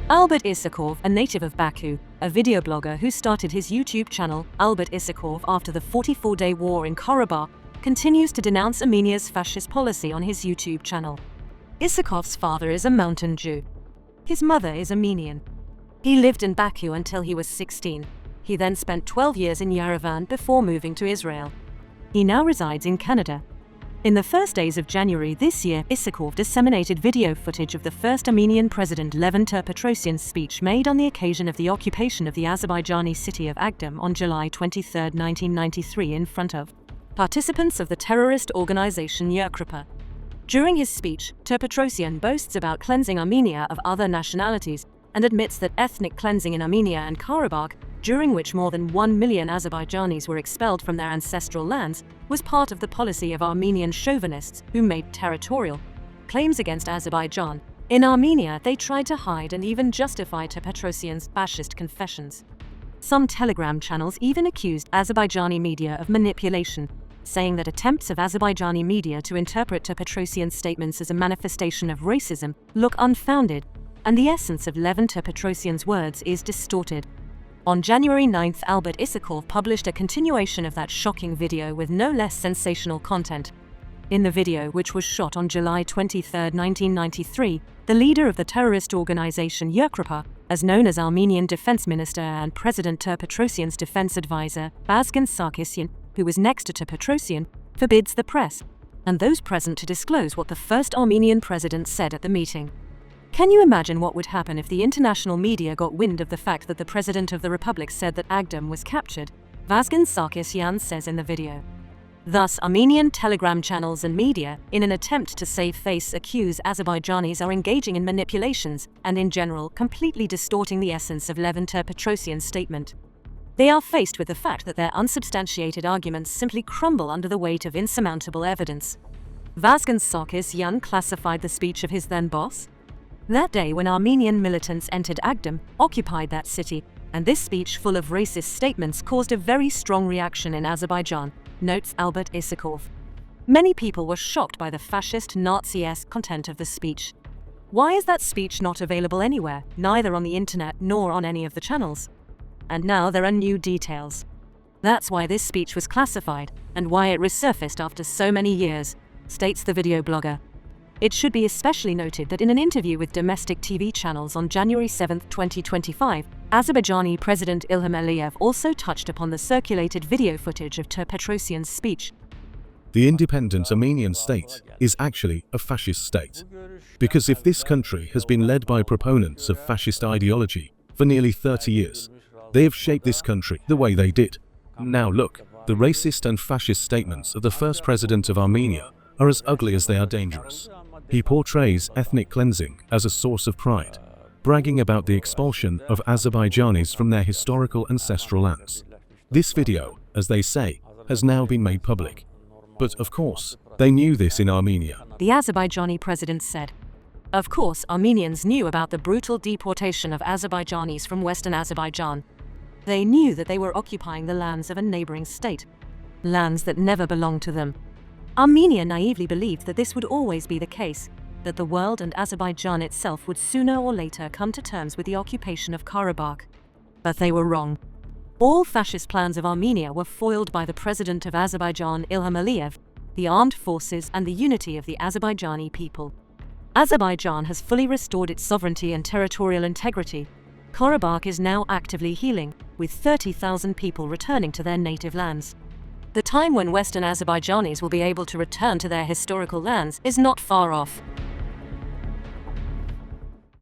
Albert Isakov, a native of Baku, a video blogger who started his YouTube channel, Albert Isakov, after the 44-day war in Karabakh, continues to denounce Armenia's fascist policy on his YouTube channel. Isakov's father is a mountain Jew. His mother is Armenian. He lived in Baku until he was 16. He then spent 12 years in Yerevan before moving to Israel. He now resides in Canada. In the first days of January this year, Isakov disseminated video footage of the first Armenian president Levon Ter-Petrosyan's speech made on the occasion of the occupation of the Azerbaijani city of Agdam on July 23, 1993 in front of participants of the terrorist organization Yurkrapa. During his speech, Ter-Petrosyan boasts about cleansing Armenia of other nationalities and admits that ethnic cleansing in Armenia and Karabakh, during which more than 1 million Azerbaijanis were expelled from their ancestral lands, was part of the policy of Armenian chauvinists who made territorial claims against Azerbaijan. In Armenia, they tried to hide and even justify Ter-Petrosyan's fascist confessions. Some Telegram channels even accused Azerbaijani media of manipulation, saying that attempts of Azerbaijani media to interpret Ter-Petrosyan's statements as a manifestation of racism look unfounded, and the essence of Levon Ter-Petrosyan's words is distorted. On January 9, Albert Isakov published a continuation of that shocking video with no less sensational content. In the video, which was shot on July 23, 1993, the leader of the terrorist organization Yurkrapa, as known as Armenian Defense Minister and President Ter-Petrosyan's defense advisor, Vazgen Sarkisyan, who was next to Ter-Petrosyan, forbids the press and those present to disclose what the first Armenian president said at the meeting. Can you imagine what would happen if the international media got wind of the fact that the President of the Republic said that Agdam was captured? Vazgen Sarkisyan says in the video. Thus, Armenian Telegram channels and media, in an attempt to save face, accuse Azerbaijanis are engaging in manipulations and, in general, completely distorting the essence of Levon Ter-Petrosyan's statement. They are faced with the fact that their unsubstantiated arguments simply crumble under the weight of insurmountable evidence. Vazgen Sarkisyan classified the speech of his then boss that day when Armenian militants entered Agdam, occupied that city, and this speech full of racist statements caused a very strong reaction in Azerbaijan, notes Albert Isakov. Many people were shocked by the fascist Nazi-esque content of the speech. Why is that speech not available anywhere, neither on the internet nor on any of the channels? And now there are new details. That's why this speech was classified, and why it resurfaced after so many years, states the video blogger. It should be especially noted that in an interview with domestic TV channels on January 7, 2025, Azerbaijani President Ilham Aliyev also touched upon the circulated video footage of Ter-Petrosyan's speech. The independent Armenian state is actually a fascist state. Because if this country has been led by proponents of fascist ideology for nearly 30 years, they have shaped this country the way they did. Now look, the racist and fascist statements of the first president of Armenia are as ugly as they are dangerous. He portrays ethnic cleansing as a source of pride, bragging about the expulsion of Azerbaijanis from their historical ancestral lands. This video, as they say, has now been made public. But of course, they knew this in Armenia. The Azerbaijani president said. Of course, Armenians knew about the brutal deportation of Azerbaijanis from Western Azerbaijan. They knew that they were occupying the lands of a neighboring state, lands that never belonged to them. Armenia naively believed that this would always be the case, that the world and Azerbaijan itself would sooner or later come to terms with the occupation of Karabakh. But they were wrong. All fascist plans of Armenia were foiled by the president of Azerbaijan, Ilham Aliyev, the armed forces and the unity of the Azerbaijani people. Azerbaijan has fully restored its sovereignty and territorial integrity. Karabakh is now actively healing, with 30,000 people returning to their native lands. The time when Western Azerbaijanis will be able to return to their historical lands is not far off.